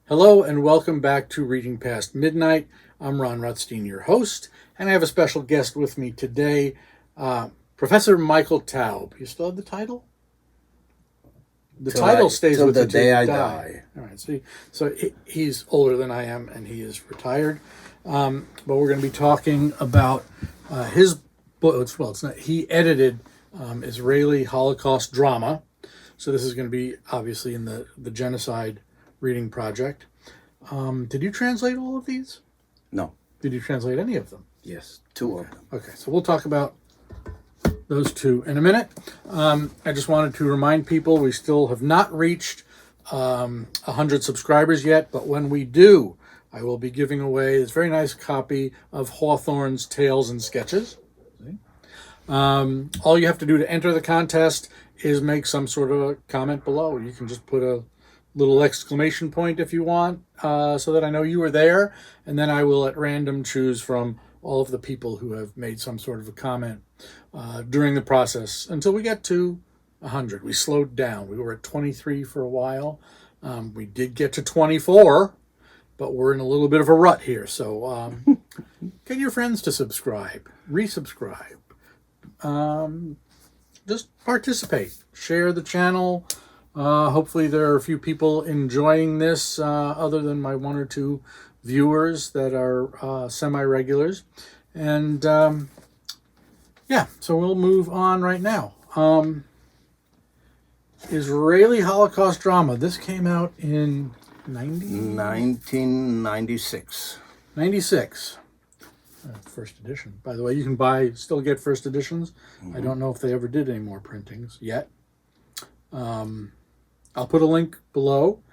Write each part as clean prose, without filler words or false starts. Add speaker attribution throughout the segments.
Speaker 1: Hello and welcome back to Reading Past Midnight. I'm Ron Rutstein, your host, and I have a special guest with me today, Professor Michael Taub. You still have the title? The title stays with you till you die. All right, so he's older than I am, and he is retired. But we're going to be talking about his book. He edited Israeli Holocaust drama. So this is going to be obviously in the Genocide reading project. Did you translate all of these?
Speaker 2: No.
Speaker 1: Did you translate any of them?
Speaker 2: Yes, two of them.
Speaker 1: Okay, so we'll talk about those two in a minute. I just wanted to remind people we still have not reached 100 subscribers yet, but when we do, I will be giving away this very nice copy of Hawthorne's Tales and Sketches. All you have to do to enter the contest is make some sort of a comment below. You can just put a little exclamation point if you want, so that I know you were there, and then I will at random choose from all of the people who have made some sort of a comment during the process until we get to 100. We slowed down. We were at 23 for a while. We did get to 24, but we're in a little bit of a rut here. So get your friends to subscribe, resubscribe, just participate, share the channel. Hopefully there are a few people enjoying this other than my one or two viewers that are semi-regulars. And so we'll move on right now. Israeli Holocaust drama. This came out in
Speaker 2: 1996.
Speaker 1: 96. First edition. By the way, you can still get first editions. Mm-hmm. I don't know if they ever did any more printings yet. I'll put a link below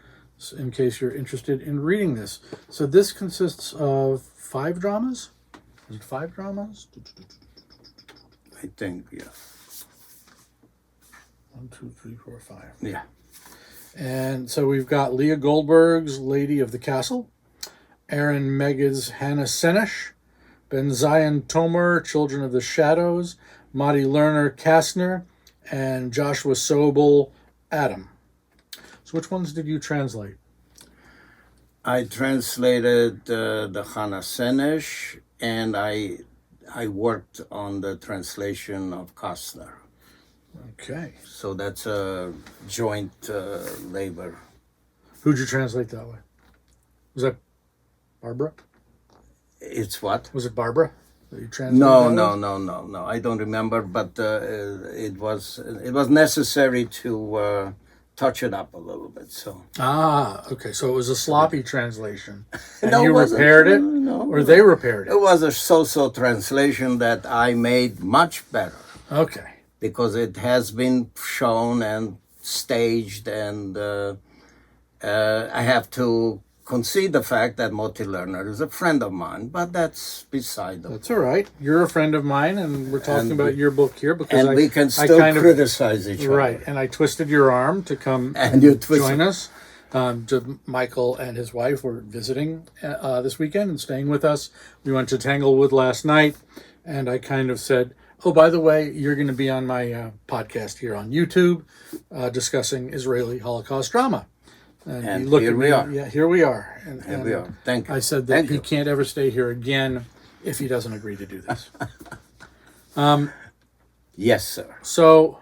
Speaker 1: in case you're interested in reading this. So this consists of 5 dramas. Is it 5 dramas?
Speaker 2: I think, yeah.
Speaker 1: 1, 2, 3, 4, 5.
Speaker 2: Yeah.
Speaker 1: And so we've got Leah Goldberg's Lady of the Castle, Aharon Megged's Hannah Senesh, Ben Zion Tomer, Children of the Shadows, Motti Lerner Kastner, and Joshua Sobol Adam. So which ones did you translate?
Speaker 2: I translated the Hannah Senesh, and I worked on the translation of Kastner.
Speaker 1: Okay.
Speaker 2: So that's a joint labor.
Speaker 1: Who'd you translate that way? Was that Barbara?
Speaker 2: It's what?
Speaker 1: Was it Barbara that you translated?
Speaker 2: No. I don't remember, but it was necessary to touch it up a little bit. So.
Speaker 1: Okay. So it was a sloppy translation, and
Speaker 2: No,
Speaker 1: you repaired it, or they repaired it.
Speaker 2: It was a so-so translation that I made much better.
Speaker 1: Okay.
Speaker 2: Because it has been shown and staged, and I have to concede the fact that Motti Lerner is a friend of mine, but that's beside the point.
Speaker 1: That's all right. You're a friend of mine, and we're talking about your book here because
Speaker 2: we can still criticize each other.
Speaker 1: Right, and I twisted your arm to come and join us. Michael and his wife were visiting this weekend and staying with us. We went to Tanglewood last night, and I kind of said, oh, by the way, you're going to be on my podcast here on YouTube discussing Israeli Holocaust drama. And he looked
Speaker 2: here
Speaker 1: at
Speaker 2: we
Speaker 1: me.
Speaker 2: are.
Speaker 1: Yeah, here we are.
Speaker 2: Here we are. Thank you.
Speaker 1: I said that he can't ever stay here again if he doesn't agree to do this.
Speaker 2: Yes, sir.
Speaker 1: So,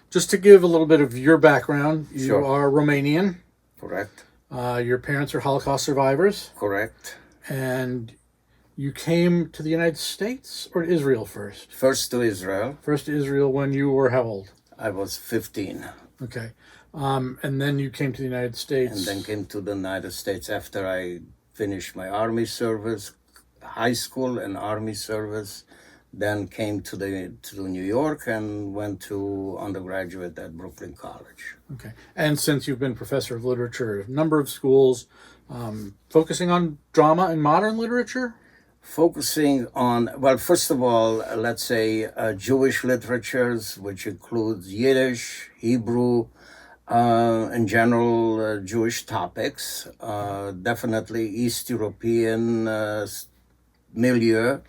Speaker 1: just to give a little bit of your background, you
Speaker 2: Sure.
Speaker 1: are Romanian.
Speaker 2: Correct.
Speaker 1: Your parents are Holocaust survivors.
Speaker 2: Correct.
Speaker 1: And you came to the United States or to Israel first?
Speaker 2: First to Israel.
Speaker 1: First to Israel when you were how old?
Speaker 2: I was 15.
Speaker 1: Okay. And then you came to the United States.
Speaker 2: And then came to the United States after I finished my Army service, high school and Army service. Then came to New York and went to undergraduate at Brooklyn College.
Speaker 1: Okay. And since you've been professor of literature at a number of schools, focusing on drama and modern literature?
Speaker 2: Focusing on, well, first of all, let's say Jewish literatures, which includes Yiddish, Hebrew, in general, Jewish topics, definitely East European milieu.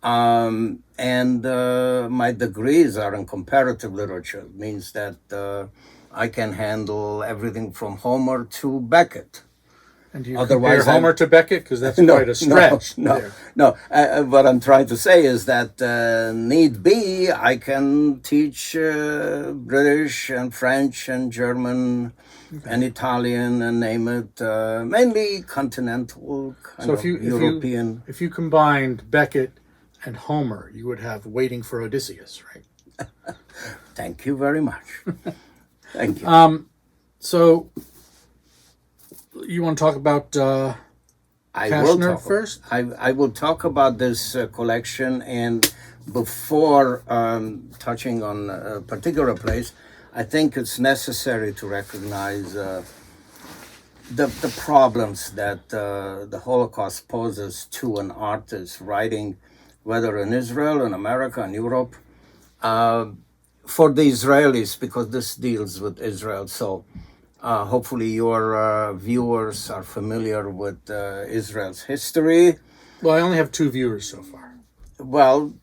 Speaker 2: And my degrees are in comparative literature. It means that I can handle everything from Homer to Beckett.
Speaker 1: And do you
Speaker 2: Otherwise,
Speaker 1: compare Homer to Beckett? Because that's
Speaker 2: no,
Speaker 1: quite a stretch.
Speaker 2: No,
Speaker 1: there.
Speaker 2: no. What I'm trying to say is that need be, I can teach British and French and German and Italian and name it, mainly continental, kind
Speaker 1: So
Speaker 2: of European.
Speaker 1: if you combined Beckett and Homer, you would have Waiting for Odysseus, right?
Speaker 2: Thank you very much. Thank you.
Speaker 1: So you want to talk about Kastner first?
Speaker 2: I will talk about this collection, and before touching on a particular place, I think it's necessary to recognize the problems that the Holocaust poses to an artist writing, whether in Israel, in America, in Europe, for the Israelis, because this deals with Israel. So hopefully your viewers are familiar with Israel's history.
Speaker 1: Well, I only have 2 viewers so far.
Speaker 2: Well,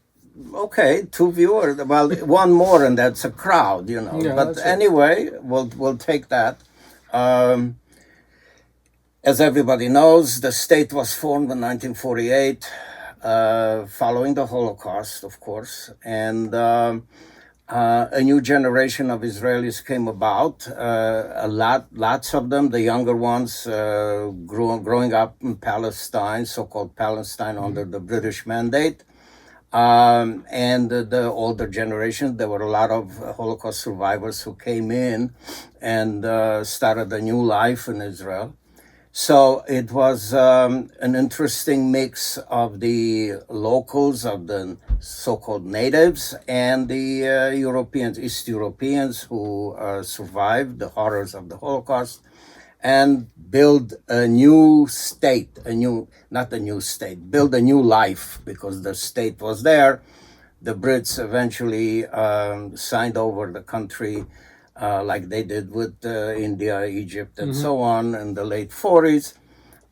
Speaker 2: okay, 2 viewers. Well, one more, and that's a crowd, you know.
Speaker 1: Yeah,
Speaker 2: but
Speaker 1: that's
Speaker 2: anyway, we'll take that. As everybody knows, the state was formed in 1948, following the Holocaust, of course, and a new generation of Israelis came about. Lots of them, the younger ones, growing up in Palestine, so-called Palestine, under the British mandate. And the older generation, there were a lot of Holocaust survivors who came in and started a new life in Israel. So it was an interesting mix of the locals, of the so-called natives, and the Europeans, East Europeans, who survived the horrors of the Holocaust and build a new state, build a new life, because the state was there. The Brits eventually signed over the country, like they did with India, Egypt, and so on in the late 40s.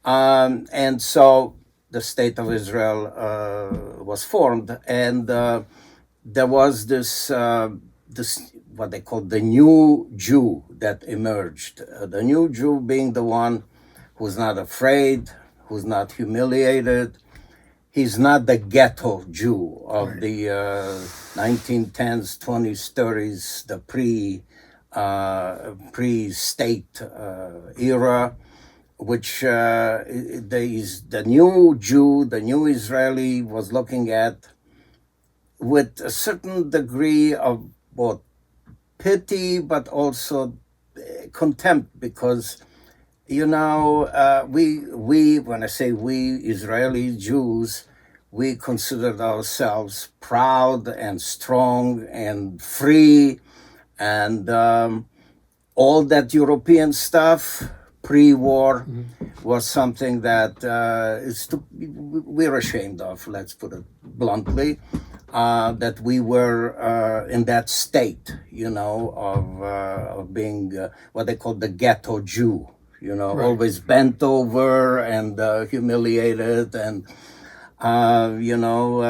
Speaker 2: And so the State of Israel was formed, and there was this what they called the new Jew that emerged. The new Jew being the one who's not afraid, who's not humiliated. He's not the ghetto Jew of the 1910s, 20s, 30s, the pre-state era, which the new Jew, the new Israeli was looking at with a certain degree of both pity, but also contempt, because, you know, we, when I say we, Israeli Jews, we considered ourselves proud and strong and free, and all that European stuff pre-war was something that we're ashamed of, let's put it bluntly, that we were in that state, you know, of being what they call the ghetto Jew, you know, always bent over and humiliated, and you know,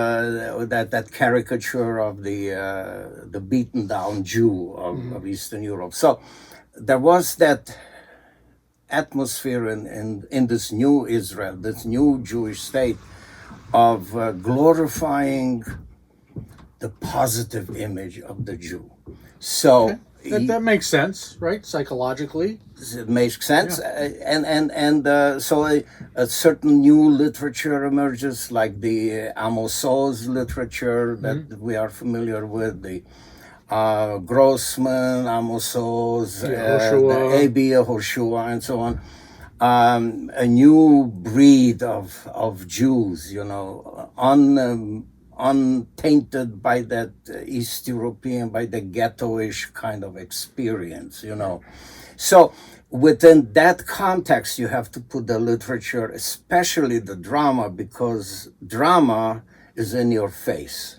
Speaker 2: that caricature of the beaten down Jew of Eastern Europe. So there was that atmosphere in this new Israel, this new Jewish state, of glorifying the positive image of the Jew. So
Speaker 1: that makes sense, right? Psychologically,
Speaker 2: it makes sense, and so a certain new literature emerges, like the Amos Oz literature that we are familiar with, the Grossman, Amos Oz, the A.B. Hoshua, and so on. A new breed of Jews, you know, untainted by that East European, by the ghetto-ish kind of experience, you know. So within that context, you have to put the literature, especially the drama, because drama is in your face.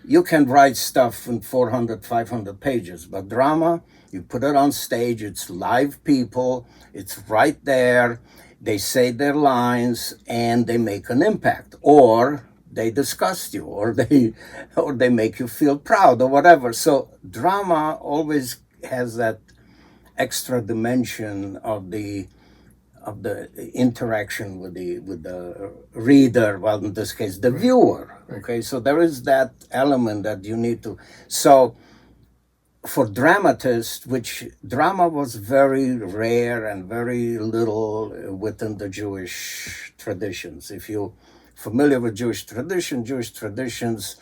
Speaker 2: You can write stuff in 400, 500 pages, but drama, you put it on stage, it's live people, it's right there, they say their lines, and they make an impact, or they disgust you, or they make you feel proud, or whatever. So drama always has that extra dimension of the of the interaction with the reader, well, in this case, the viewer. Okay, so there is that element that you need to. So for dramatists, which drama was very rare and very little within the Jewish traditions. If you're familiar with Jewish traditions,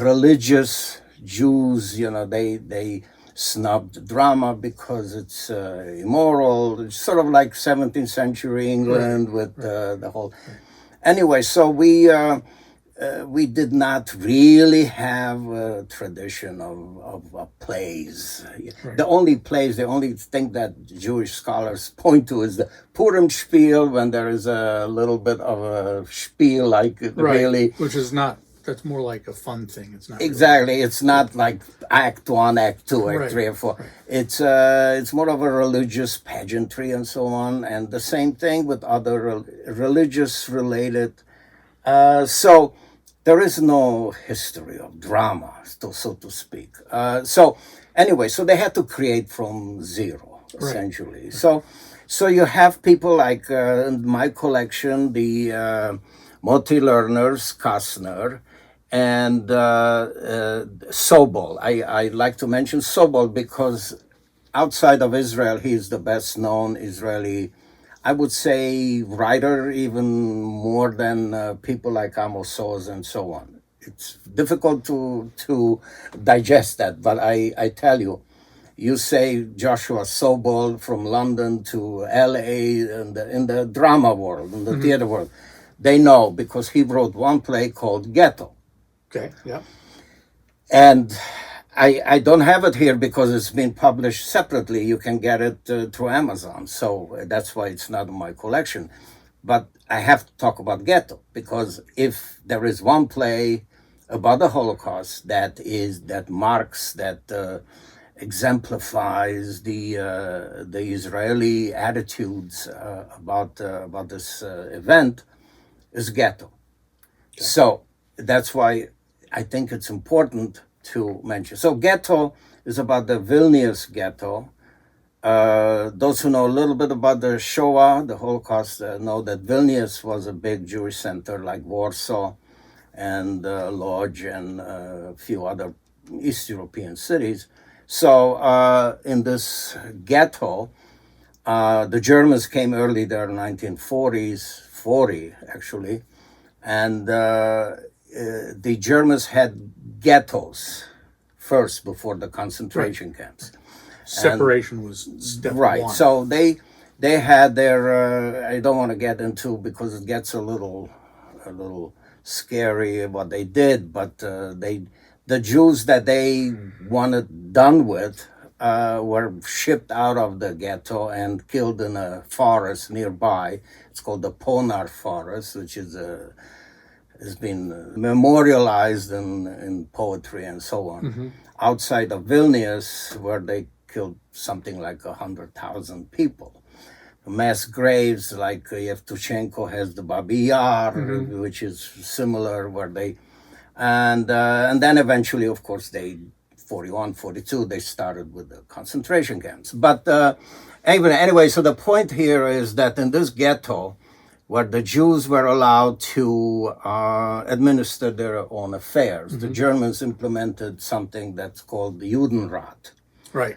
Speaker 2: religious Jews, they snubbed drama because it's immoral. It's sort of like 17th century England with the whole. Anyway, so we did not really have a tradition of plays. Right. The only thing that Jewish scholars point to is the Purim spiel, when there is a little bit of a spiel, like really.
Speaker 1: Which is not, that's more like a fun thing. It's not
Speaker 2: exactly. Really, it's not like Act 1, Act 2, Act 3, or 4. Right. It's more of a religious pageantry and so on, and the same thing with other religious related. So there is no history of drama, so to speak. So anyway, so they had to create from zero, essentially. Right. So you have people like in my collection, the Motti Lerners, Kastner, and Sobol. I like to mention Sobol because outside of Israel, he's the best known Israeli, I would say, writer, even more than people like Amos Oz and so on. It's difficult to digest that, but I tell you, you say Joshua Sobol from London to L.A. in the drama world, in the theater world, they know because he wrote one play called Ghetto.
Speaker 1: Okay, yeah.
Speaker 2: And I don't have it here because it's been published separately. You can get it through Amazon. So that's why it's not in my collection. But I have to talk about Ghetto because if there is one play about the Holocaust that exemplifies the Israeli attitudes about this event, is Ghetto. Okay. So that's why I think it's important to mention. So Ghetto is about the Vilnius ghetto. Those who know a little bit about the Shoah, the Holocaust, know that Vilnius was a big Jewish center like Warsaw and Lodz and a few other East European cities. So in this ghetto, the Germans came early there in 1940s, 40 actually, and the Germans had ghettos first before the concentration camps.
Speaker 1: Separation was step one.
Speaker 2: So they had their I don't want to get into because it gets a little scary what they did, but the Jews that they wanted done with were shipped out of the ghetto and killed in a forest nearby. It's called the Ponar Forest, which is has been memorialized in poetry and so on. Outside of Vilnius, where they killed something like 100,000 people. Mass graves like Yevtushenko has the Babi Yar, which is similar, where they, and then eventually, of course, 41, 42, they started with the concentration camps. But anyway, so the point here is that in this ghetto, where the Jews were allowed to administer their own affairs, the Germans implemented something that's called the Judenrat.
Speaker 1: Right.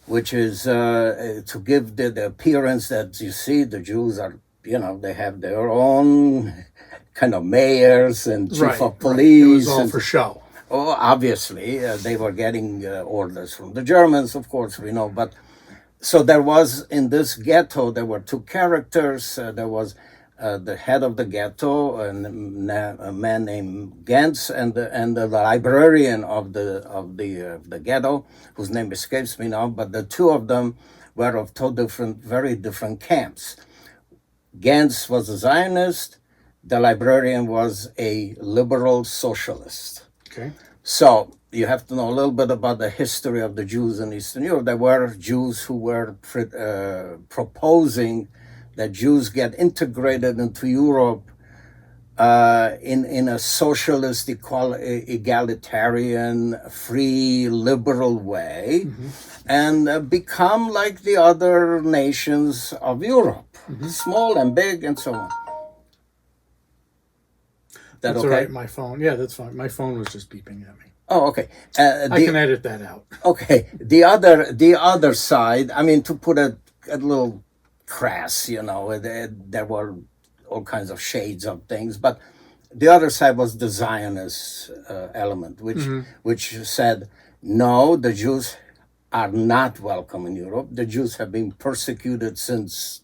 Speaker 2: Which is to give the appearance that, you see, the Jews are, they have their own kind of mayors and chief of police.
Speaker 1: It was all for show.
Speaker 2: Oh, obviously, they were getting orders from the Germans, of course, we know. But so there was, in this ghetto, there were two characters. There was the head of the ghetto, a man named Gantz, and the librarian of the ghetto, whose name escapes me now. But the two of them were of very different camps. Gantz was a Zionist. The librarian was a liberal socialist.
Speaker 1: Okay.
Speaker 2: So you have to know a little bit about the history of the Jews in Eastern Europe. There were Jews who were proposing that Jews get integrated into Europe in a socialist, egalitarian, free, liberal way, and become like the other nations of Europe, small and big, and so on.
Speaker 1: That's
Speaker 2: okay?
Speaker 1: all right. My phone. Yeah, that's fine. My phone was just beeping at me.
Speaker 2: Oh, okay.
Speaker 1: I can edit that out.
Speaker 2: Okay. The other side. I mean, to put it a little crass, there were all kinds of shades of things, but the other side was the Zionist element, which said, no, the Jews are not welcome in Europe. The Jews have been persecuted since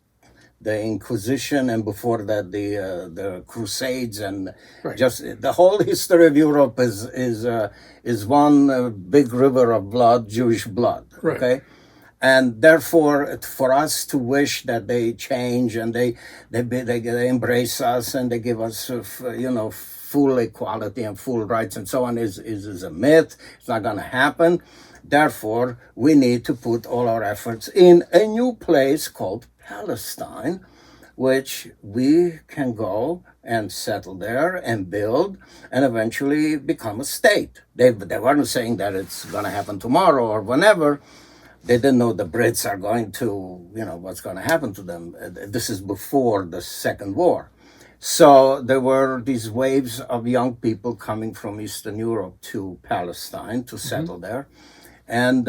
Speaker 2: the Inquisition, and before that the Crusades, and just the whole history of Europe is one big river of blood, Jewish blood. Okay, and therefore for us to wish that they change and they embrace us and they give us full equality and full rights and so on is a myth. It's not going to happen. Therefore, we need to put all our efforts in a new place called Palestine, which we can go and settle there and build and eventually become a state. They weren't saying that it's going to happen tomorrow or whenever. They didn't know the Brits are going to, what's going to happen to them. This is before the Second War. So there were these waves of young people coming from Eastern Europe to Palestine to settle there. And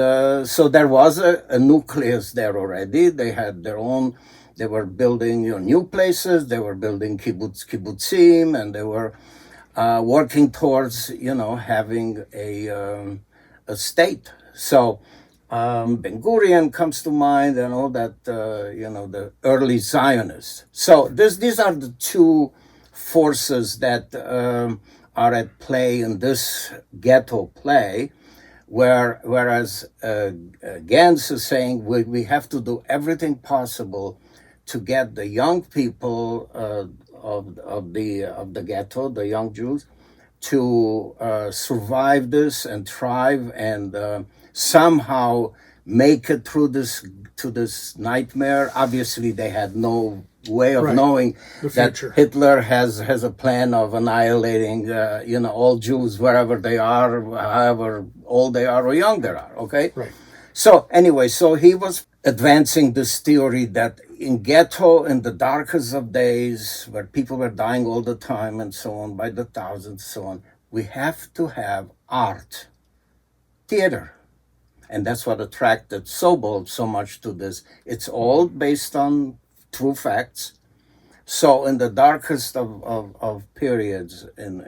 Speaker 2: so there was a nucleus there already. They had their own, they were building new places, they were building kibbutzim, and they were working towards, having a state. So Ben Gurion comes to mind and all that, the early Zionists. So these are the two forces that are at play in this ghetto play. Whereas Gantz is saying we have to do everything possible to get the young people of the ghetto, the young Jews, to survive this and thrive and somehow make it through this nightmare. Obviously, they had no way of knowing that Hitler has a plan of annihilating all Jews wherever they are, however old they are or young they are. Okay.
Speaker 1: Right.
Speaker 2: So anyway, so he was advancing this theory that in ghetto, in the darkest of days, where people were dying all the time and so on, by the thousands and so on, we have to have art, theater. And that's what attracted Sobol so much to this. It's all based on true facts. So in the darkest of periods in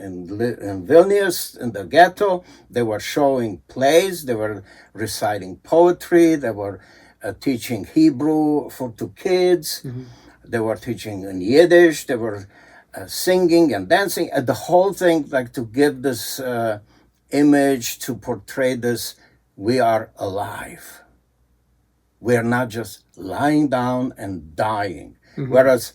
Speaker 2: Vilnius, in the ghetto, they were showing plays, they were reciting poetry, they were teaching Hebrew to kids, they were teaching in Yiddish, they were singing and dancing, and the whole thing, like to give this image, to portray this, we are alive. We are not just lying down and dying. Whereas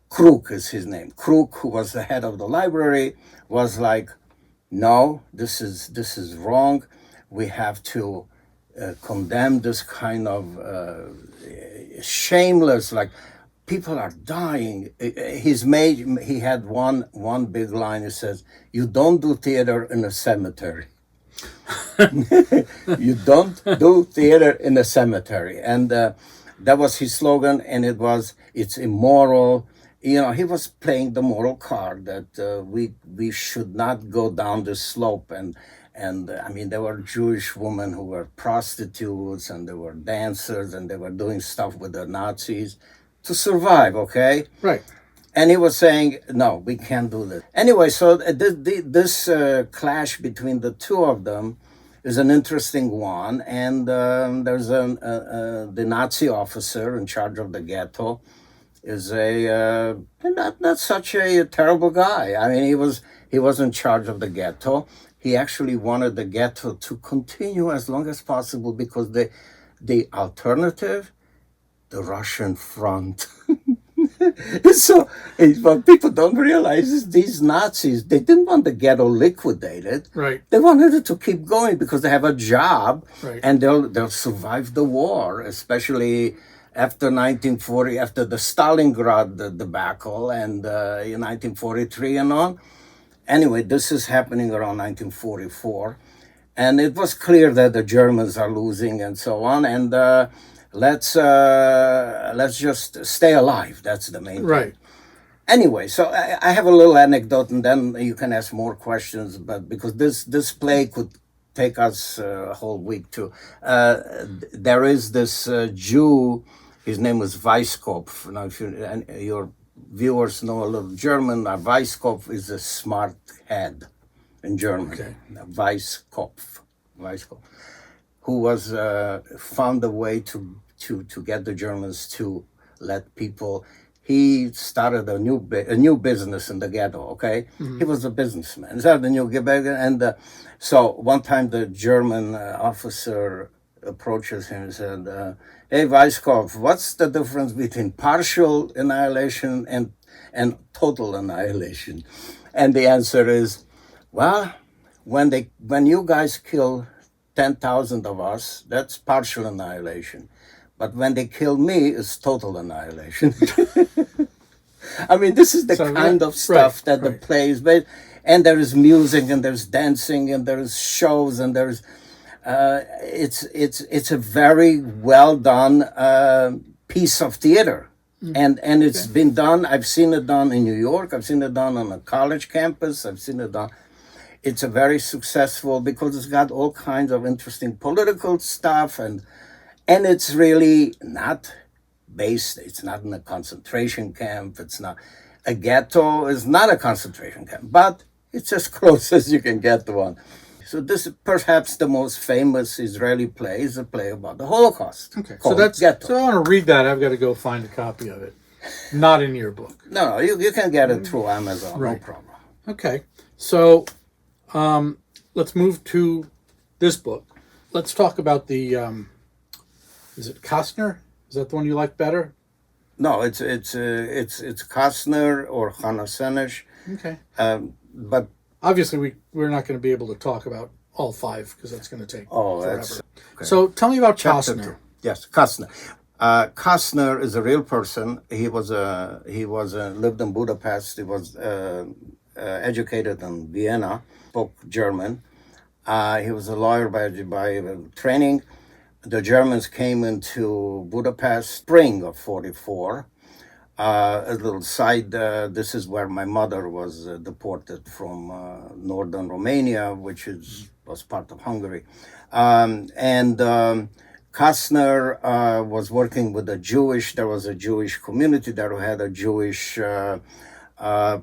Speaker 2: Kruk is his name. Kruk, who was the head of the library, was like, no, this is wrong. We have to condemn this kind of shameless, like, people are dying. He had one big line. He says, "You don't do theater in a cemetery." You don't do theater in a cemetery. And that was his slogan, and it's immoral. He was playing the moral card that we should not go down this slope. And I mean, there were Jewish women who were prostitutes, and there were dancers, and they were doing stuff with the Nazis to survive, okay?
Speaker 1: Right.
Speaker 2: And he was saying, no, we can't do this. Anyway, so this clash between the two of them is an interesting one. And there's the Nazi officer in charge of the ghetto is not such a terrible guy. I mean, he was in charge of the ghetto. He actually wanted the ghetto to continue as long as possible because the alternative, the Russian front. So what people don't realize is these Nazis, they didn't want the ghetto liquidated.
Speaker 1: Right.
Speaker 2: They wanted it to keep going because they have a job,
Speaker 1: right,
Speaker 2: and they'll survive the war, especially after 1940, after the Stalingrad debacle and in 1943 and on. Anyway, this is happening around 1944. And it was clear that the Germans are losing and so on. And let's just stay alive. That's the main
Speaker 1: Right.
Speaker 2: thing. Anyway, so I have a little anecdote, and then you can ask more questions. But because this play could take us a whole week too. There is this Jew. His name was Weisskopf. Now, if your viewers know a little German, Weisskopf is a smart head in German.
Speaker 1: Okay.
Speaker 2: Weisskopf, who was found a way to get the Germans to let people. He started a new business in the ghetto. Okay, He was a businessman. He started a new business, and so one time the German officer approaches him and said, "Hey, Weisskopf, what's the difference between partial annihilation and total annihilation?" And the answer is, well, when you guys kill 10,000 of us, that's partial annihilation. But when they kill me, it's total annihilation. I mean, this is the kind of stuff that the play is based. And there is music, and there's dancing, and there's shows, and there's it's a very well done piece of theater. And it's been done. I've seen it done in New York. I've seen it done on a college campus. I've seen it done. It's a very successful because it's got all kinds of interesting political stuff, and it's really not based. It's not in a concentration camp. It's not a ghetto. Is not a concentration camp, but it's as close as you can get to one. So this is perhaps the most famous Israeli play, is a play about the Holocaust.
Speaker 1: Okay, so that's
Speaker 2: Ghetto.
Speaker 1: So I want to read that. I've got to go find a copy of it. Not in your book.
Speaker 2: No, you can get it through Amazon,
Speaker 1: Right.
Speaker 2: no problem.
Speaker 1: Okay, so let's move to this book. Let's talk about the. Is it Kastner? Is that the one you like better?
Speaker 2: No, it's Kastner or Hannah Senesh.
Speaker 1: Okay.
Speaker 2: But
Speaker 1: obviously we're not going to be able to talk about all five because that's going to take forever.
Speaker 2: That's okay.
Speaker 1: So tell me about
Speaker 2: Chapter
Speaker 1: Kastner.
Speaker 2: 2. Yes, Kastner. Kastner is a real person. He lived in Budapest. He was educated in Vienna, spoke German. He was a lawyer by training. The Germans came into Budapest spring of 44. A little side, this is where my mother was deported from northern Romania, which was part of Hungary. Kastner was working with there was a Jewish community there who had a Jewish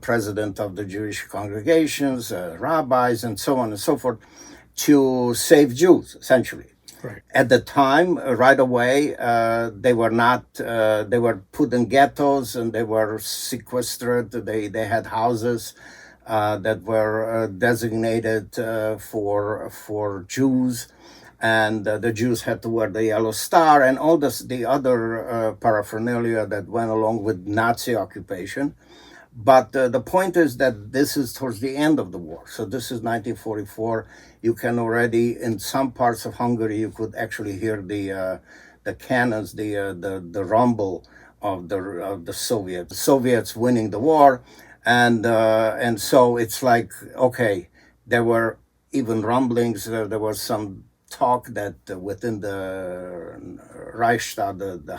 Speaker 2: president of the Jewish congregations, rabbis, and so on and so forth, to save Jews, essentially.
Speaker 1: Right.
Speaker 2: At the time, right away, they were put in ghettos and they were sequestered. They had houses that were designated for Jews, and the Jews had to wear the yellow star and all the other paraphernalia that went along with Nazi occupation. But the point is that this is towards the end of the war. So this is 1944. You can already, in some parts of Hungary, you could actually hear the cannons, the rumble of the Soviets winning the war, and so it's like, okay, there were even rumblings. There was some talk that within the Reichstag, the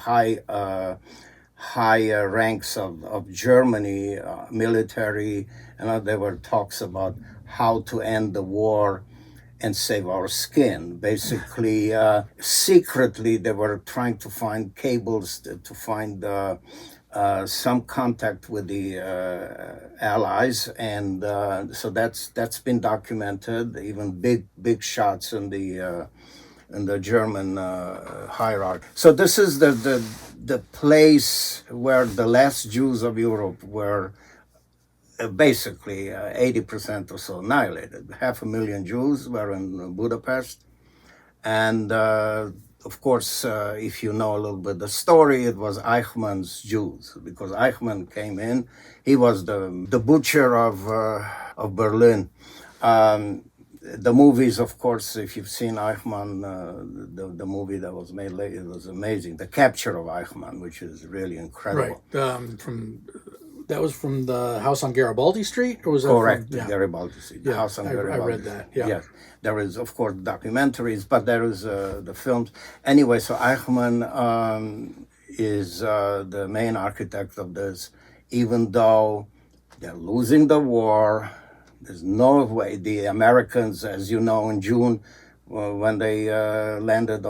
Speaker 2: high ranks of Germany, military, and there were talks about how to end the war and save our skin. Basically, secretly, they were trying to find cables to find some contact with the Allies, and so that's been documented. Even big shots in the German hierarchy. So this is the place where the last Jews of Europe were basically 80% or so annihilated. 500,000 Jews were in Budapest. And of course, if you know a little bit the story, it was Eichmann's Jews, because Eichmann came in. He was the butcher of Berlin. the movies, of course, if you've seen Eichmann, the movie that was made later, it was amazing. The capture of Eichmann, which is really incredible.
Speaker 1: Right. That was from the house on Garibaldi Street, or was that
Speaker 2: Correct,
Speaker 1: from,
Speaker 2: Garibaldi Street, the house on
Speaker 1: I
Speaker 2: Garibaldi.
Speaker 1: read that. Yeah.
Speaker 2: Yes, there is, of course, documentaries, but there is the films. Anyway, so Eichmann is the main architect of this, even though they're losing the war. There's no way. The Americans, as you know, in June, when they landed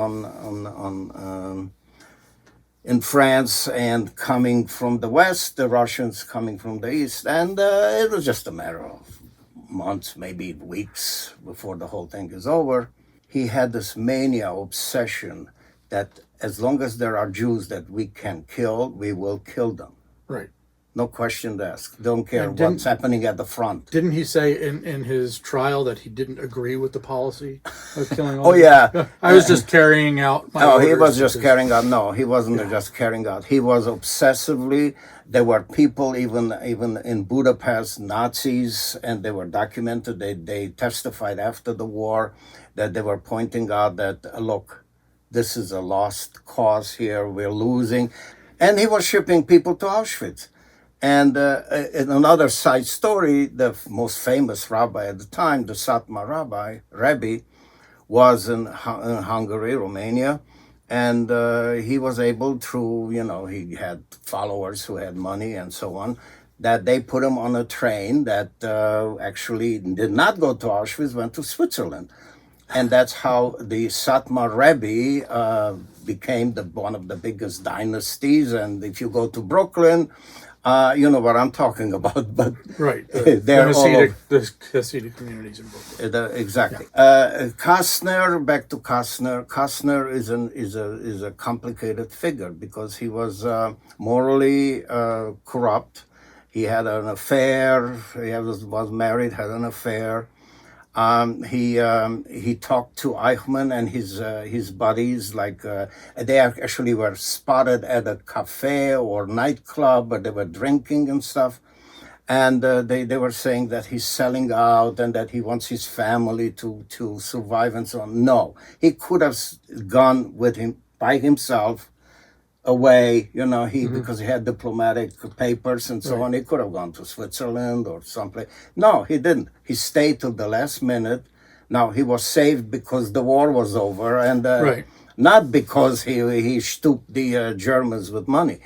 Speaker 2: in France and coming from the west, the Russians coming from the east, and it was just a matter of months, maybe weeks before the whole thing is over. He had this mania, obsession that as long as there are Jews that we can kill, we will kill them.
Speaker 1: Right.
Speaker 2: No question asked. Don't care what's happening at the front.
Speaker 1: Didn't he say in his trial that he didn't agree with the policy of killing all
Speaker 2: Oh, yeah.
Speaker 1: I was just carrying out my
Speaker 2: No,
Speaker 1: orders
Speaker 2: he was just
Speaker 1: because-
Speaker 2: carrying out. No, he wasn't just carrying out. He was obsessively. There were people even in Budapest, Nazis, and they were documented. They testified after the war that they were pointing out that, look, this is a lost cause here. We're losing. And he was shipping people to Auschwitz. And in another side story, the most famous rabbi at the time, the Satmar Rebbe, was in Hungary, Romania, and he was able to, he had followers who had money and so on, that they put him on a train that actually did not go to Auschwitz, went to Switzerland. And that's how the Satmar Rebbe became one of the biggest dynasties. And if you go to Brooklyn, you know what I'm talking about, but
Speaker 1: right.
Speaker 2: they're
Speaker 1: the Hasidic communities in Brooklyn.
Speaker 2: Exactly. Kastner, back to Kastner. Kastner is a complicated figure because he was morally corrupt. He had an affair. He was married, had an affair. He talked to Eichmann and his buddies, like they actually were spotted at a cafe or nightclub, but they were drinking and stuff, and they were saying that he's selling out and that he wants his family to survive and so on. No, he could have gone with him by himself away, because he had diplomatic papers and so on. He could have gone to Switzerland or someplace. No, he didn't. He stayed till the last minute. Now, he was saved because the war was over and not because he stooped the Germans with money.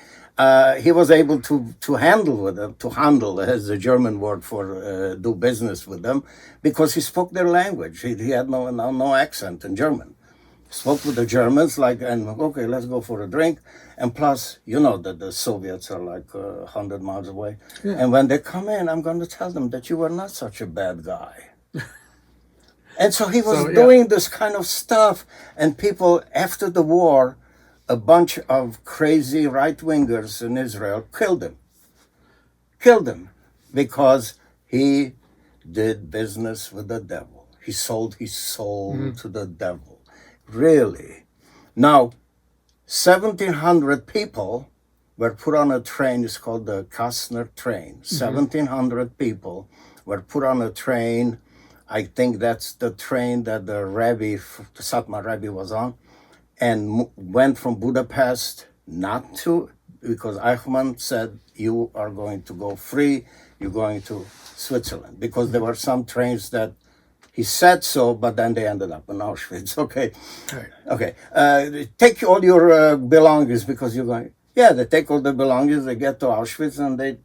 Speaker 2: He was able to handle with them, to handle is the German word for do business with them, because he spoke their language. He had no accent in German. Spoke with the Germans, okay, let's go for a drink. And plus, that the Soviets are like 100 miles away. Yeah. And when they come in, I'm going to tell them that you were not such a bad guy. And so he was doing this kind of stuff. And people, after the war, a bunch of crazy right-wingers in Israel killed him. Killed him because he did business with the devil. He sold his soul to the devil. Really? Now, 1,700 people were put on a train. It's called the Kastner train. 1,700 people were put on a train. I think that's the train that the Satmar Rebbe was on, and went from Budapest because Eichmann said, you are going to go free, you're going to Switzerland. Because there were some trains that he said so, but then they ended up in Auschwitz. Okay. Right. Okay. Take all your belongings because you're going. Yeah, they take all the belongings. They get to Auschwitz and they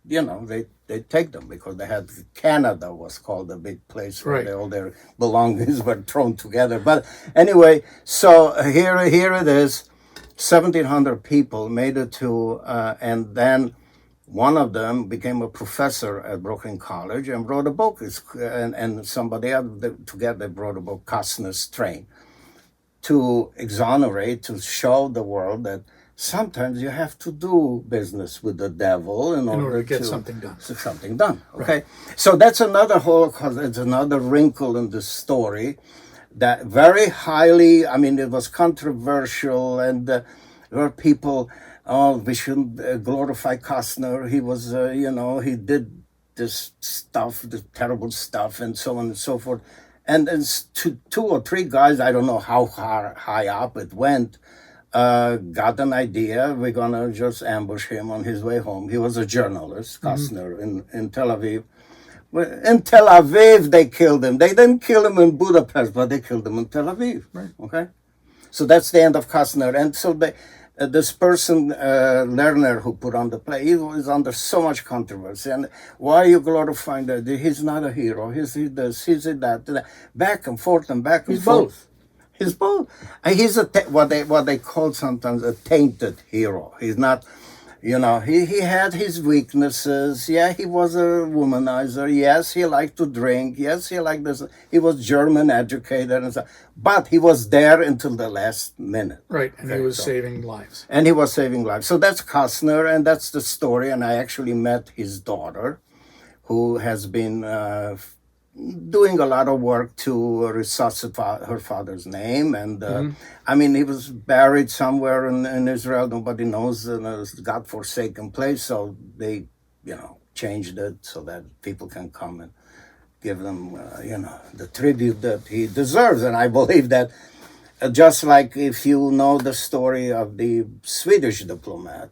Speaker 2: take them because they had Canada was called a big place where all their belongings were thrown together. But anyway, so here it is. 1,700 people made it to, and then. One of them became a professor at Brooklyn College and wrote a book. And somebody else together wrote a book, Kastner's Train, to exonerate, to show the world that sometimes you have to do business with the devil in order to
Speaker 1: get something done.
Speaker 2: Something done. Okay, so that's another Holocaust. It's another wrinkle in the story that very highly. I mean, it was controversial, and there were people. Oh, we shouldn't glorify Kastner. He was, he did this stuff, the terrible stuff, and so on and so forth. And two or three guys, I don't know how high up it went, got an idea. We're gonna just ambush him on his way home. He was a journalist, Kastner, in Tel Aviv. Well, in Tel Aviv, they killed him. They didn't kill him in Budapest, but they killed him in Tel Aviv.
Speaker 1: Right.
Speaker 2: Okay, so that's the end of Kastner. And so this person, Lerner, who put on the play, he was under so much controversy. And why are you glorifying that? He's not a hero. He's this, he's that. Back and forth and back and
Speaker 1: He's
Speaker 2: forth.
Speaker 1: both.
Speaker 2: He's both. And he's what they call sometimes a tainted hero. He's not, he had his weaknesses. Yeah, he was a womanizer. Yes, he liked to drink. Yes, he liked this. He was German educated and so. But he was there until the last minute.
Speaker 1: Right, and he was saving lives.
Speaker 2: And he was saving lives. So that's Kastner, and that's the story. And I actually met his daughter, who has been doing a lot of work to resuscitate her father's name. And I mean, he was buried somewhere in Israel. Nobody knows, in a godforsaken place. So they, changed it so that people can come and give them, the tribute that he deserves. And I believe that just like if you know the story of the Swedish diplomat.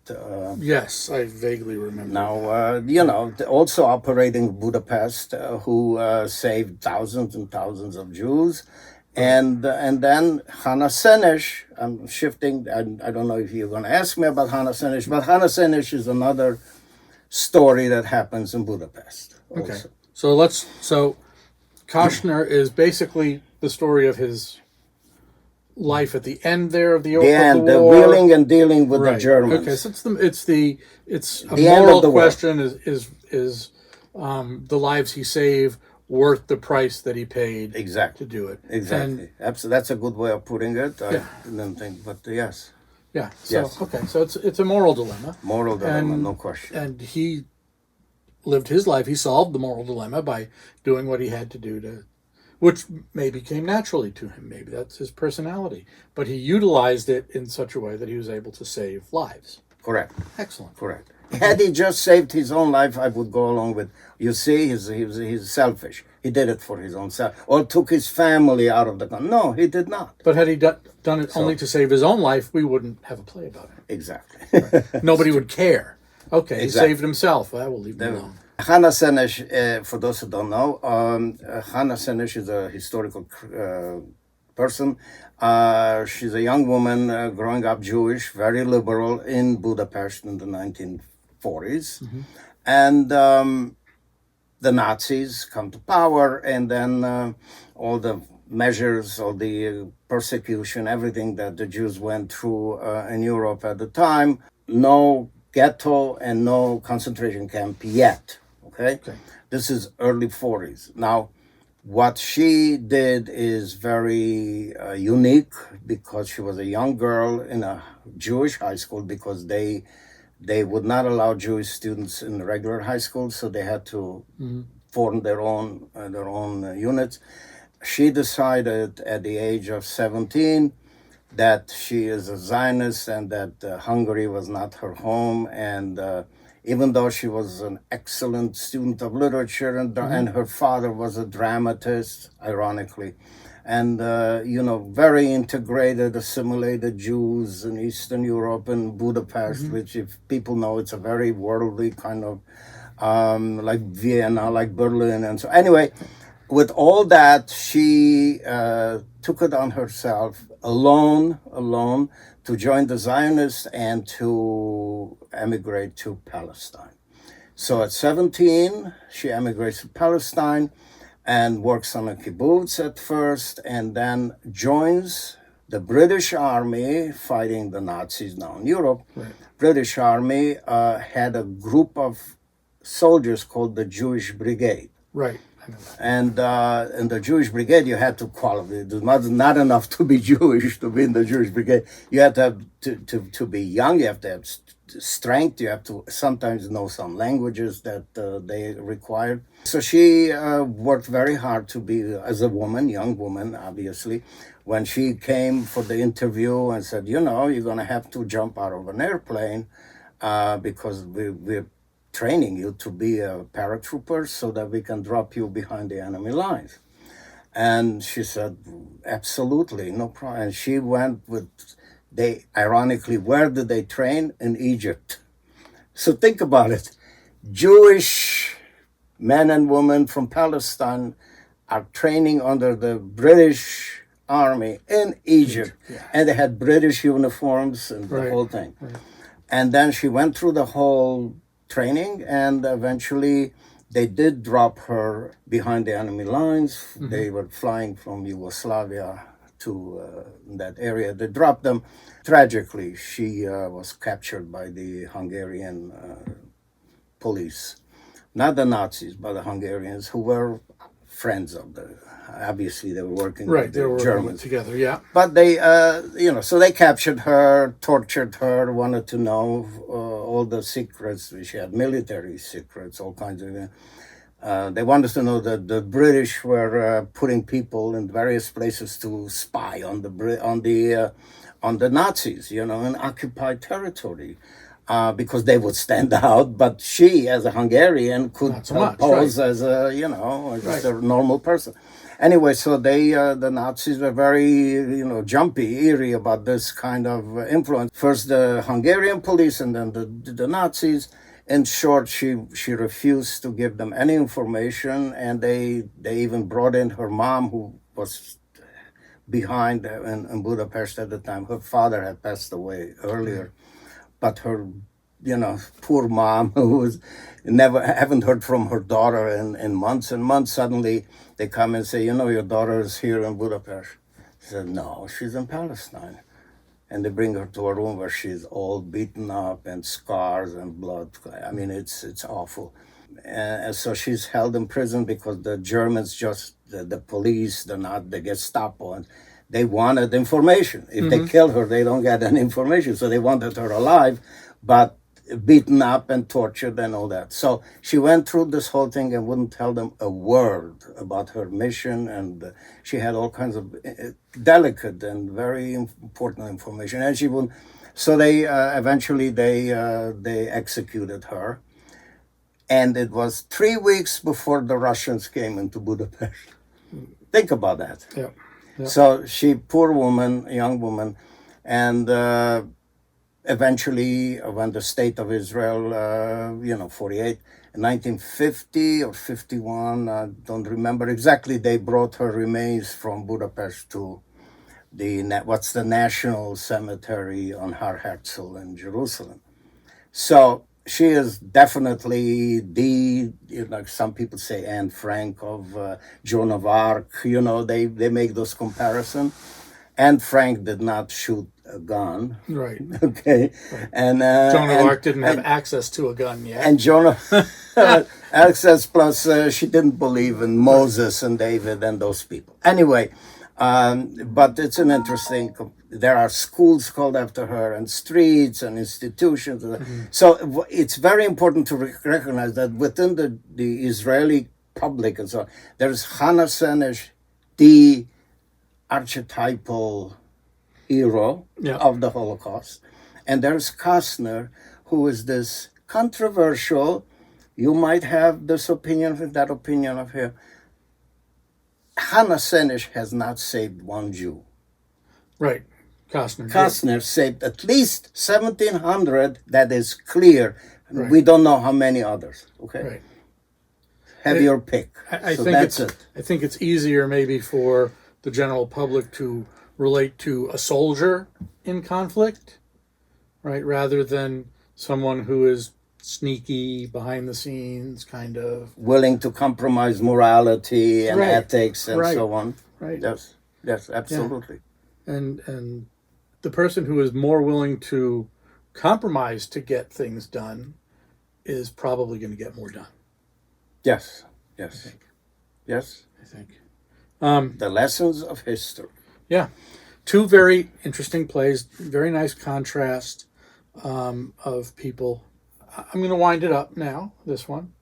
Speaker 1: Yes, I vaguely remember.
Speaker 2: Now, also operating in Budapest, who saved thousands and thousands of Jews. And then Hannah Senesh, I'm shifting, I don't know if you're going to ask me about Hannah Senesh, but Hannah Senesh is another story that happens in Budapest.
Speaker 1: Okay,
Speaker 2: Also.
Speaker 1: so Kastner is basically the story of his life at the end there of the war.
Speaker 2: The wheeling and dealing with the Germans.
Speaker 1: Okay, so it's a
Speaker 2: The end
Speaker 1: moral
Speaker 2: of the war.
Speaker 1: question: is the lives he saved worth the price that he paid
Speaker 2: Exactly.
Speaker 1: to do it?
Speaker 2: Exactly. Absolutely. That's a good way of putting it. I
Speaker 1: Yeah.
Speaker 2: didn't think, but yes.
Speaker 1: Yeah. So
Speaker 2: Yes.
Speaker 1: okay, so it's a moral dilemma.
Speaker 2: Moral dilemma,
Speaker 1: And-
Speaker 2: no question.
Speaker 1: And he lived his life. He solved the moral dilemma by doing what he had to do which maybe came naturally to him. Maybe that's his personality. But he utilized it in such a way that he was able to save lives.
Speaker 2: Correct.
Speaker 1: Excellent.
Speaker 2: Correct. Had he just saved his own life, I would go along with, you see, he's selfish. He did it for his own self. Or took his family out of the country. No, he did not.
Speaker 1: But had he done it only to save his own life, we wouldn't have a play about it.
Speaker 2: Exactly.
Speaker 1: Nobody would care. Okay,
Speaker 2: Exactly.
Speaker 1: he saved himself. Well, we'll leave him alone.
Speaker 2: Hannah Senesh, for those who don't know, Hannah Senesh is a historical person. She's a young woman growing up Jewish, very liberal in Budapest in the 1940s. And the Nazis come to power, and then all the measures, all the persecution, everything that the Jews went through in Europe at the time, no ghetto and no concentration camp yet. Okay? This is early 40s. Now, what she did is very unique because she was a young girl in a Jewish high school because they would not allow Jewish students in the regular high school, so they had to form their own units. She decided at the age of 17 that she is a Zionist and that Hungary was not her home. And even though she was an excellent student of literature and her father was a dramatist, ironically, and, very integrated, assimilated Jews in Eastern Europe and Budapest, which if people know, it's a very worldly kind of, like Vienna, like Berlin. And so anyway, with all that, she took it on herself alone to join the Zionists and to emigrate to Palestine. So at 17, she emigrates to Palestine and works on a kibbutz at first, and then joins the British Army fighting the Nazis now in Europe.
Speaker 1: Right.
Speaker 2: British Army had a group of soldiers called the Jewish Brigade.
Speaker 1: Right. I know that.
Speaker 2: And in the Jewish Brigade, you had to qualify. It was not enough to be Jewish to be in the Jewish Brigade. You had to have to be young. You have to have strength. You have to sometimes know some languages that they required. So she worked very hard to be, as a woman, young woman, obviously. When she came for the interview and said, you're going to have to jump out of an airplane because we're training you to be a paratrooper so that we can drop you behind the enemy lines. And she said, absolutely, no problem. And she went with, ironically, where did they train? In Egypt. So think about it. Jewish men and women from Palestine are training under the British Army in Egypt.
Speaker 1: Yeah.
Speaker 2: And they had British uniforms and the whole thing.
Speaker 1: Right.
Speaker 2: And then she went through the whole training, and eventually they did drop her behind the enemy lines. Mm-hmm. They were flying from Yugoslavia to that area. They dropped them. Tragically, she was captured by the Hungarian police. Not the Nazis, but the Hungarians, who were friends of the. Obviously, they were working with the Germans
Speaker 1: together. Yeah,
Speaker 2: but they, so they captured her, tortured her, wanted to know all the secrets. She had military secrets, all kinds of. They wanted to know that the British were putting people in various places to spy on the Nazis, in occupied territory. Because they would stand out, but she, as a Hungarian, could pose as a, just a normal person. Anyway, so the Nazis were very, jumpy, eerie about this kind of influence. First the Hungarian police, and then the Nazis. In short, she refused to give them any information, and they even brought in her mom, who was behind in Budapest at the time. Her father had passed away earlier. But her, poor mom, who was haven't heard from her daughter in months and months, suddenly they come and say, your daughter is here in Budapest. She said, no, she's in Palestine. And they bring her to a room where she's all beaten up and scars and blood. I mean, it's awful. And so she's held in prison because the Germans the police, the Gestapo, and they wanted information. If they kill her, they don't get any information. So they wanted her alive, but beaten up and tortured and all that. So she went through this whole thing and wouldn't tell them a word about her mission. And she had all kinds of delicate and very important information. And she wouldn't. So they eventually they executed her. And it was 3 weeks before the Russians came into Budapest. Think about that.
Speaker 1: Yeah. Yeah.
Speaker 2: So she, poor woman, young woman, and eventually when the state of Israel, 48, in 1950 or 51, I don't remember exactly, they brought her remains from Budapest to what's the National Cemetery on Har Herzl in Jerusalem. So she is definitely some people say Anne Frank of Joan of Arc, they make those comparisons. Anne Frank did not shoot a gun.
Speaker 1: Right.
Speaker 2: Okay. Right. And
Speaker 1: Joan of Arc didn't have access to a gun yet.
Speaker 2: And Joan of access plus she didn't believe in Moses and David and those people. Anyway, but it's an interesting. There are schools called after her, and streets and institutions. Mm-hmm. So it's very important to recognize that within the Israeli public and so on, there's Hannah Senesh, the archetypal hero of the Holocaust, and there's Kastner, who is this controversial. You might have this opinion, that opinion of him. Hannah Senesh has not saved one Jew.
Speaker 1: Right.
Speaker 2: Kastner saved at least 1,700. That is clear. Right. We don't know how many others. Okay. Right. Have your pick.
Speaker 1: I think it's easier maybe for the general public to relate to a soldier in conflict, right, rather than someone who is sneaky, behind the scenes, kind of
Speaker 2: willing to compromise morality and ethics and so on.
Speaker 1: Right.
Speaker 2: Yes, absolutely.
Speaker 1: Yeah. And the person who is more willing to compromise to get things done is probably going to get more done.
Speaker 2: Yes.
Speaker 1: I think.
Speaker 2: Yes.
Speaker 1: I think.
Speaker 2: The lessons of history.
Speaker 1: Yeah. Two very interesting plays, very nice contrast of people. I'm going to wind it up now, this one.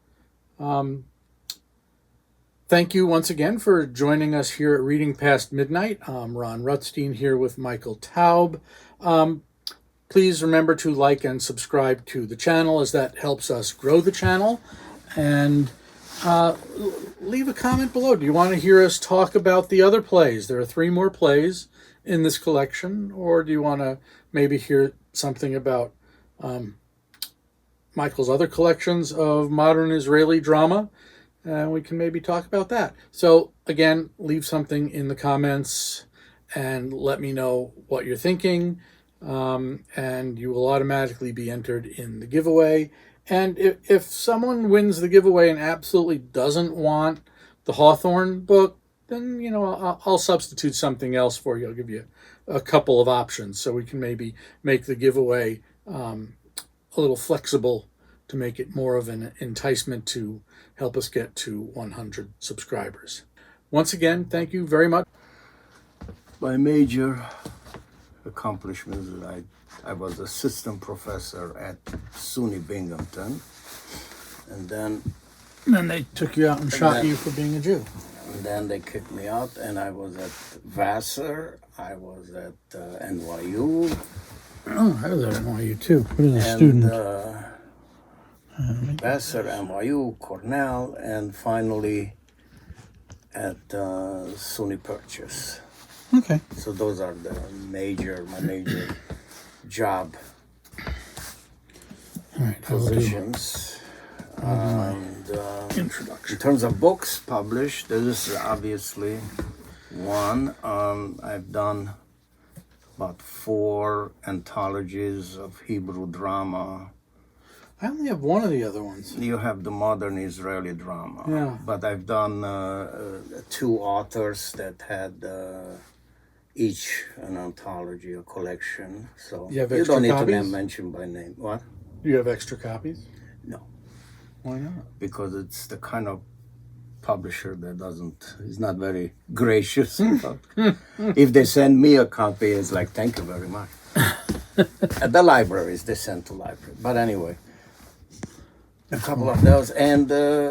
Speaker 1: Thank you once again for joining us here at Reading Past Midnight. I'm Ron Rutstein here with Michael Taub. Please remember to like and subscribe to the channel, as that helps us grow the channel. And Leave a comment below. Do you want to hear us talk about the other plays? There are 3 more plays in this collection, or do you want to maybe hear something about Michael's other collections of modern Israeli drama? And we can maybe talk about that. So again, leave something in the comments and let me know what you're thinking. And you will automatically be entered in the giveaway. And if someone wins the giveaway and absolutely doesn't want the Hawthorne book, then, I'll substitute something else for you. I'll give you a couple of options so we can maybe make the giveaway a little flexible to make it more of an enticement to help us get to 100 subscribers. Once again, thank you very much.
Speaker 2: My major accomplishments that I was assistant professor at SUNY Binghamton, and then
Speaker 1: they took you out and shot you for being a Jew.
Speaker 2: And then they kicked me out, and I was at Vassar, I was at NYU.
Speaker 1: Oh, I was at NYU too. What is a student?
Speaker 2: Vassar, NYU, Cornell, and finally at SUNY Purchase.
Speaker 1: Okay.
Speaker 2: So those are my major job positions. And
Speaker 1: Introduction.
Speaker 2: in terms of books published, this is obviously one. I've done about 4 anthologies of Hebrew drama.
Speaker 1: I only have one of the other ones.
Speaker 2: You have the modern Israeli drama.
Speaker 1: Yeah.
Speaker 2: But I've done 2 authors that had each an anthology, a collection. So
Speaker 1: You have
Speaker 2: you
Speaker 1: extra
Speaker 2: don't need
Speaker 1: copies?
Speaker 2: to mention by name. What?
Speaker 1: Do you have extra copies?
Speaker 2: No,
Speaker 1: Why not?
Speaker 2: because it's the kind of publisher that is not very gracious. If they send me a copy, it's like, thank you very much. At the libraries, they send to library. But anyway, a couple of those. And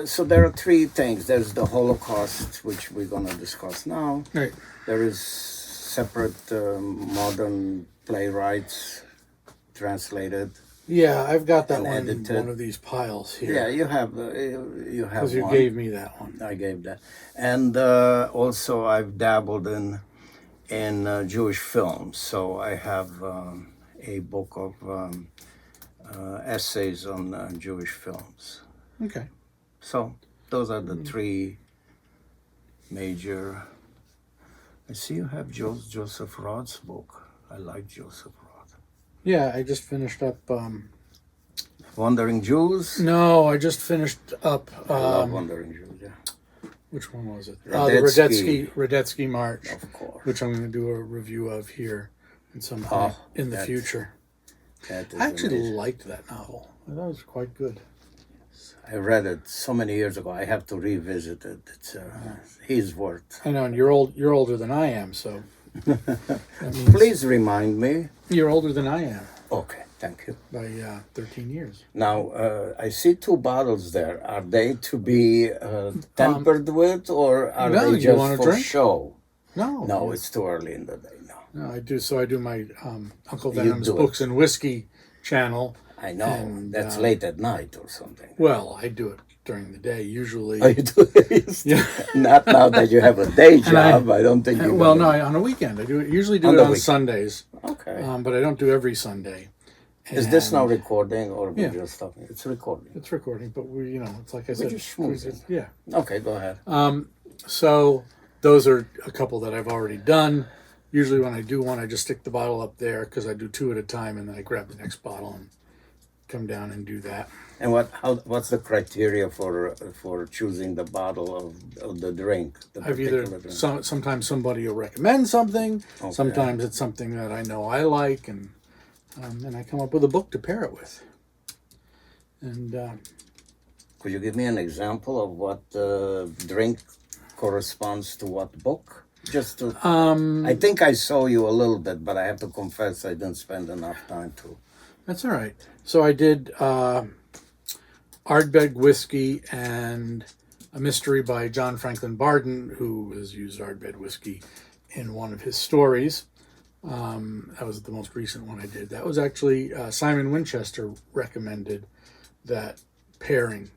Speaker 2: so there are 3 things. There's the Holocaust, which we're going to discuss now.
Speaker 1: Right.
Speaker 2: There is separate modern playwrights translated.
Speaker 1: Yeah, I've got that
Speaker 2: And
Speaker 1: one in
Speaker 2: edited.
Speaker 1: one of these piles here.
Speaker 2: Yeah, you have
Speaker 1: Because you
Speaker 2: one.
Speaker 1: gave me that one.
Speaker 2: I gave that. And also I've dabbled in Jewish films. So I have a book of essays on Jewish films.
Speaker 1: Okay.
Speaker 2: So those are the 3 major. I see you have Joseph Rod's book. I like Joseph Rod.
Speaker 1: Yeah, I just finished up.
Speaker 2: Wandering Jews?
Speaker 1: No, I just finished up.
Speaker 2: I love Wandering Jews, yeah.
Speaker 1: Which one was it?
Speaker 2: Radetzky.
Speaker 1: The Radetzky March,
Speaker 2: Of course.
Speaker 1: which I'm going to do a review of here in some point in the future.
Speaker 2: That is
Speaker 1: I actually
Speaker 2: amazing.
Speaker 1: liked that novel. I thought it was quite good.
Speaker 2: I read it so many years ago. I have to revisit it. It's his worth.
Speaker 1: I know, and you're older than I am, so that means
Speaker 2: Please remind me.
Speaker 1: you're older than I am
Speaker 2: Okay, thank you.
Speaker 1: by 13 years.
Speaker 2: Now, I see 2 bottles there. Are they to be tampered with, or are
Speaker 1: no,
Speaker 2: they
Speaker 1: you
Speaker 2: just
Speaker 1: wanna
Speaker 2: for
Speaker 1: drink?
Speaker 2: show?
Speaker 1: No,
Speaker 2: No, it's too early in the day. No,
Speaker 1: no, I do. So I do my Uncle
Speaker 2: You
Speaker 1: Venom's
Speaker 2: do it.
Speaker 1: Books and Whiskey channel.
Speaker 2: I know.
Speaker 1: And,
Speaker 2: That's late at night or something.
Speaker 1: Well, I do it during the day usually.
Speaker 2: Oh, you do it?
Speaker 1: Yeah.
Speaker 2: Not now that you have a day job. I don't think you.
Speaker 1: Well, no, on a weekend. I do it. Usually do
Speaker 2: On
Speaker 1: it
Speaker 2: the
Speaker 1: on
Speaker 2: weekend.
Speaker 1: Sundays,
Speaker 2: Okay.
Speaker 1: but I don't do every Sunday.
Speaker 2: Is this now
Speaker 1: And
Speaker 2: recording or we're
Speaker 1: Yeah.
Speaker 2: just talking? It's recording.
Speaker 1: It's recording, but it's like I said.
Speaker 2: just schmoozing.
Speaker 1: Yeah.
Speaker 2: Okay, go ahead.
Speaker 1: So those are a couple that I've already done. Usually when I do one, I just stick the bottle up there because I do 2 at a time, and then I grab the next bottle and come down and do that.
Speaker 2: And what's the criteria for choosing the bottle of the drink? The
Speaker 1: I've
Speaker 2: particular
Speaker 1: either
Speaker 2: drink?
Speaker 1: sometimes somebody will recommend something.
Speaker 2: Okay.
Speaker 1: Sometimes it's something that I know I like, and I come up with a book to pair it with. And
Speaker 2: Could you give me an example of what drink corresponds to what book? Just to. I think I saw you a little bit, but I have to confess I didn't spend enough time to.
Speaker 1: that's all right. So I did Ardbeg whiskey and a mystery by John Franklin Barden, who has used Ardbeg whiskey in one of his stories. That was the most recent one I did. That was actually Simon Winchester recommended that pairing.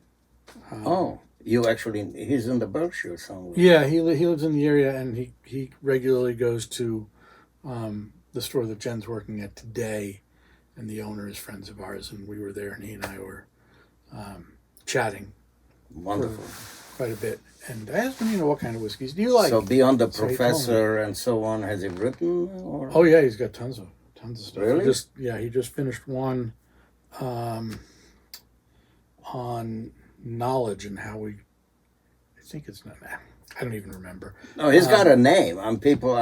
Speaker 2: Oh, He's in the Berkshire somewhere.
Speaker 1: Yeah, he lives in the area, and he regularly goes to the store that Jen's working at today, and the owner is friends of ours, and we were there, and he and I were chatting
Speaker 2: Wonderful.
Speaker 1: for quite a bit. And I asked him, what kind of whiskeys do you like?
Speaker 2: So beyond the
Speaker 1: So he told me.
Speaker 2: professor and so on, has he written? Or?
Speaker 1: Oh yeah, he's got tons of stuff.
Speaker 2: Really?
Speaker 1: He just finished one on knowledge and how we. I think it's not. I don't even remember.
Speaker 2: No, he's got a name. I'm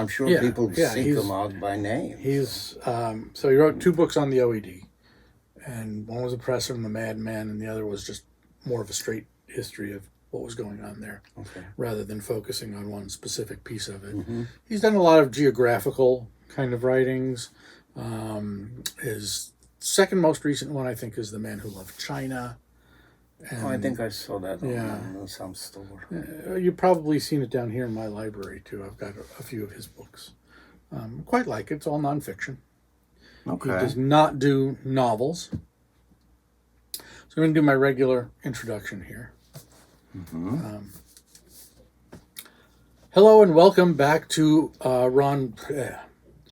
Speaker 2: sure
Speaker 1: Yeah,
Speaker 2: people
Speaker 1: yeah,
Speaker 2: seek him out by name.
Speaker 1: He's so he wrote 2 books on the OED, and one was Oppressor and the Madman, and the other was just more of a straight history of what was going on there, rather than focusing on one specific piece of it.
Speaker 2: Mm-hmm.
Speaker 1: He's done a lot of geographical kind of writings. His second most recent one, I think, is The Man Who Loved China. And,
Speaker 2: I think I saw that on some store.
Speaker 1: You've probably seen it down here in my library, too. I've got a few of his books. Quite like it. It's all nonfiction.
Speaker 2: Okay.
Speaker 1: He does not do novels. So I'm going to do my regular introduction here. Hello and welcome back to